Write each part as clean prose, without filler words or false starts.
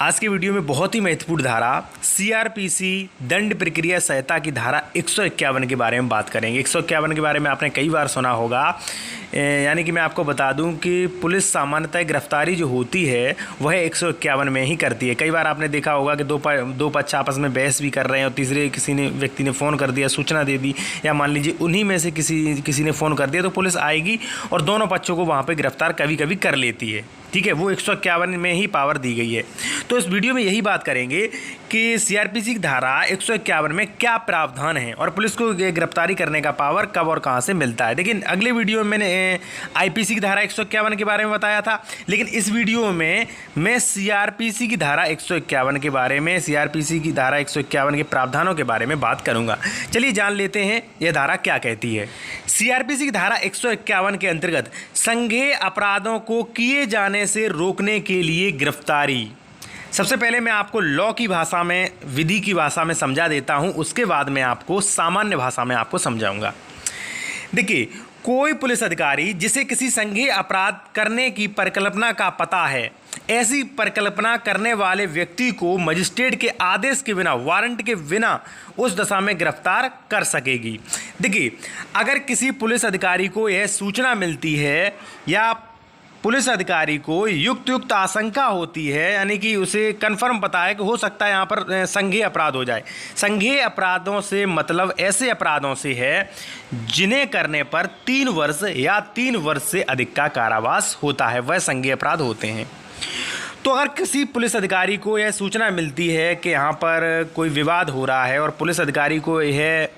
आज के वीडियो में बहुत ही महत्वपूर्ण धारा सीआरपीसी दंड प्रक्रिया संहिता की धारा 151 के बारे में बात करेंगे। 151 के बारे में आपने कई बार सुना होगा। यानी कि मैं आपको बता दूं कि पुलिस सामान्यतः गिरफ्तारी जो होती है वह 151 में ही करती है। कई बार आपने देखा होगा कि दो पक्ष आपस में बहस भी कर रहे हैं और तीसरे व्यक्ति ने फ़ोन कर दिया, सूचना दे दी, या मान लीजिए उन्हीं में से किसी ने फ़ोन कर दिया, तो पुलिस आएगी और दोनों पक्षों को वहाँ पर गिरफ्तार कभी कभी कर लेती है। ठीक है, वो 151 में ही पावर दी गई है। तो इस वीडियो में यही बात करेंगे कि सीआरपीसी की धारा 151 में क्या प्रावधान है और पुलिस को गिरफ्तारी करने का पावर कब और कहां से मिलता है। लेकिन अगले वीडियो में मैंने आईपीसी की धारा 151 के बारे में बताया था, लेकिन इस वीडियो में मैं सीआरपीसी की धारा 151 के बारे में, सीआरपीसी की धारा 151 के प्रावधानों के बारे में बात करूंगा। चलिए जान लेते हैं यह धारा क्या कहती है। सीआरपीसी की धारा 151 के अंतर्गत संज्ञेय अपराधों को किए जाने से रोकने के लिए गिरफ्तारी। सबसे पहले मैं आपको लॉ की भाषा में, विधि की भाषा में समझा देता हूं, उसके बाद मैं आपको सामान्य भाषा में आपको समझाऊंगा। देखिए, कोई पुलिस अधिकारी जिसे किसी संज्ञेय अपराध करने की परिकल्पना का पता है, ऐसी परिकल्पना करने वाले व्यक्ति को मजिस्ट्रेट के आदेश के बिना, वारंट के बिना उस दशा में गिरफ्तार कर सकेगी। देखिए, अगर किसी पुलिस अधिकारी को यह सूचना मिलती है या पुलिस अधिकारी को युक्त आशंका होती है, यानी कि उसे कन्फर्म पता है कि हो सकता है यहाँ पर संज्ञेय अपराध हो जाए। संज्ञेय अपराधों से मतलब ऐसे अपराधों से है जिन्हें करने पर 3 वर्ष या 3 वर्ष से अधिक का कारावास होता है, वह संज्ञेय अपराध होते हैं। तो अगर किसी पुलिस अधिकारी को यह सूचना मिलती है कि यहाँ पर कोई विवाद हो रहा है और पुलिस अधिकारी को यह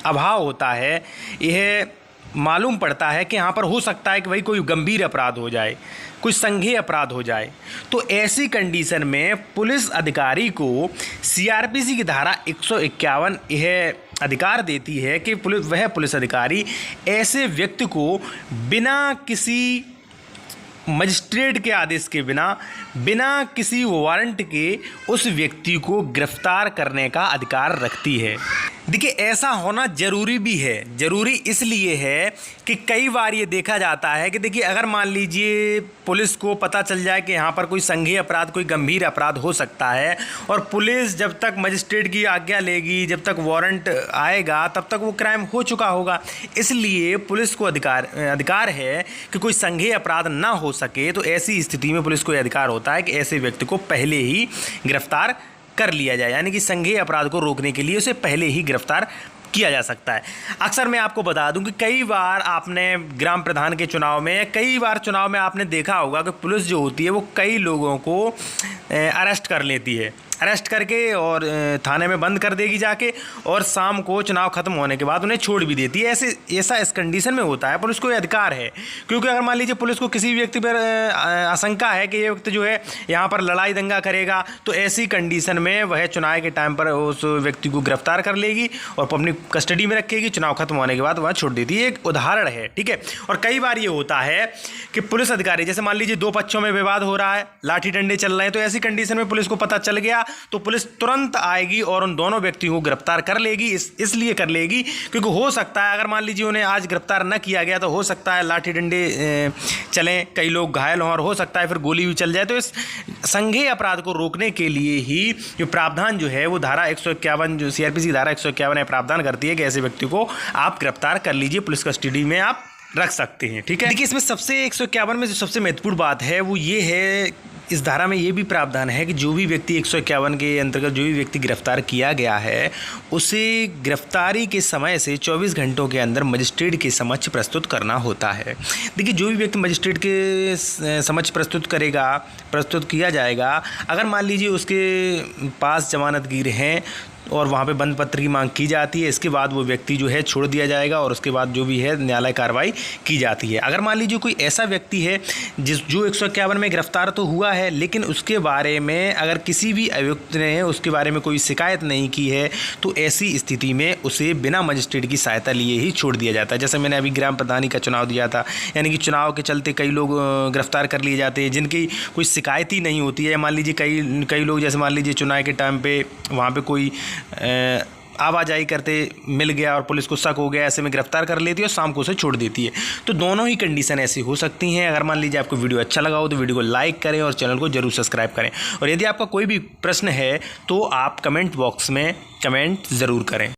अभाव होता है, यह मालूम पड़ता है कि यहाँ पर हो सकता है कि भाई कोई गंभीर अपराध हो जाए, कोई संज्ञेय अपराध हो जाए, तो ऐसी कंडीशन में पुलिस अधिकारी को सीआरपीसी की धारा 151 यह अधिकार देती है कि वह पुलिस अधिकारी ऐसे व्यक्ति को बिना किसी मजिस्ट्रेट के आदेश के बिना किसी वारंट के उस व्यक्ति को गिरफ्तार करने का अधिकार रखती है। देखिए, ऐसा होना ज़रूरी भी है। ज़रूरी इसलिए है कि कई बार ये देखा जाता है कि देखिए, अगर मान लीजिए पुलिस को पता चल जाए कि यहाँ पर कोई संज्ञेय अपराध, कोई गंभीर अपराध हो सकता है, और पुलिस जब तक मजिस्ट्रेट की आज्ञा लेगी, जब तक वारंट आएगा, तब तक वो क्राइम हो चुका होगा। इसलिए पुलिस को अधिकार है कि कोई संज्ञेय अपराध ना हो सके, तो ऐसी स्थिति में पुलिस को यह अधिकार होता है कि ऐसे व्यक्ति को पहले ही गिरफ्तार कर लिया जाए, यानी कि संज्ञेय अपराध को रोकने के लिए उसे पहले ही गिरफ्तार किया जा सकता है। अक्सर मैं आपको बता दूं कि कई बार आपने ग्राम प्रधान के चुनाव में, कई बार चुनाव में आपने देखा होगा कि पुलिस जो होती है वो कई लोगों को अरेस्ट कर लेती है, अरेस्ट करके और थाने में बंद कर देगी जाके, और शाम को चुनाव खत्म होने के बाद उन्हें छोड़ भी देती है। ऐसा इस कंडीशन में होता है। पुलिस को ये अधिकार है, क्योंकि अगर मान लीजिए पुलिस को किसी व्यक्ति पर आशंका है कि ये व्यक्ति जो है यहाँ पर लड़ाई दंगा करेगा, तो ऐसी कंडीशन में वह चुनाव के टाइम पर उस व्यक्ति को गिरफ्तार कर लेगी और अपनी कस्टडी में रखेगी। चुनाव खत्म होने के बाद वह छोड़ देती है। एक उदाहरण है, ठीक है। और कई बार ये होता है कि पुलिस अधिकारी, जैसे मान लीजिए 2 पक्षों में विवाद हो रहा है, लाठी डंडे चल रहे हैं, तो ऐसी कंडीशन में पुलिस को पता चल गया तो पुलिस तुरंत आएगी और उन दोनों व्यक्तियों को गिरफ्तार कर लेगी। इसलिए कर लेगी क्योंकि हो सकता है अगर मान लीजिए उन्हें आज गिरफ्तार न किया गया तो हो सकता है लाठी डंडे चलें, कई लोग घायल हों, और हो सकता है फिर गोली भी चल जाए। तो इस संज्ञेय अपराध को रोकने के लिए ही जो प्रावधान जो है वो धारा 151, जो सीआरपीसी धारा 151 है, प्रावधान करती है कि ऐसे व्यक्ति को आप गिरफ्तार कर लीजिए, पुलिस कस्टडी में आप रख सकते हैं। ठीक है। देखिए, इसमें सबसे 151 में जो सबसे महत्वपूर्ण बात है वो ये है, इस धारा में ये भी प्रावधान है कि जो भी व्यक्ति 151 के अंतर्गत जो भी व्यक्ति गिरफ्तार किया गया है, उसे गिरफ्तारी के समय से 24 घंटों के अंदर मजिस्ट्रेट के समक्ष प्रस्तुत करना होता है। देखिए, जो भी व्यक्ति मजिस्ट्रेट के समक्ष प्रस्तुत किया जाएगा, अगर मान लीजिए उसके पास जमानतगीर हैं और वहाँ पे बंद पत्र की मांग की जाती है, इसके बाद वो व्यक्ति जो है छोड़ दिया जाएगा और उसके बाद जो भी है न्यायालय कार्रवाई की जाती है। अगर मान लीजिए कोई ऐसा व्यक्ति है जो 151 में गिरफ्तार तो हुआ है, लेकिन उसके बारे में अगर किसी भी अभियुक्त ने उसके बारे में कोई शिकायत नहीं की है, तो ऐसी स्थिति में उसे बिना मजिस्ट्रेट की सहायता लिए ही छोड़ दिया जाता है। जैसे मैंने अभी ग्राम प्रधानी का चुनाव दिया था, यानी कि चुनाव के चलते कई लोग गिरफ्तार कर लिए जाते हैं जिनकी कोई शिकायत ही नहीं होती है। मान लीजिए कई लोग, जैसे मान लीजिए चुनाव के टाइम पे वहाँ पे कोई आवाजाही करते मिल गया और पुलिस को शक हो गया, ऐसे में गिरफ्तार कर लेती है और शाम को उसे छोड़ देती है। तो दोनों ही कंडीशन ऐसी हो सकती हैं। अगर मान लीजिए आपको वीडियो अच्छा लगा हो तो वीडियो को लाइक करें और चैनल को जरूर सब्सक्राइब करें। और यदि आपका कोई भी प्रश्न है तो आप कमेंट बॉक्स में कमेंट ज़रूर करें।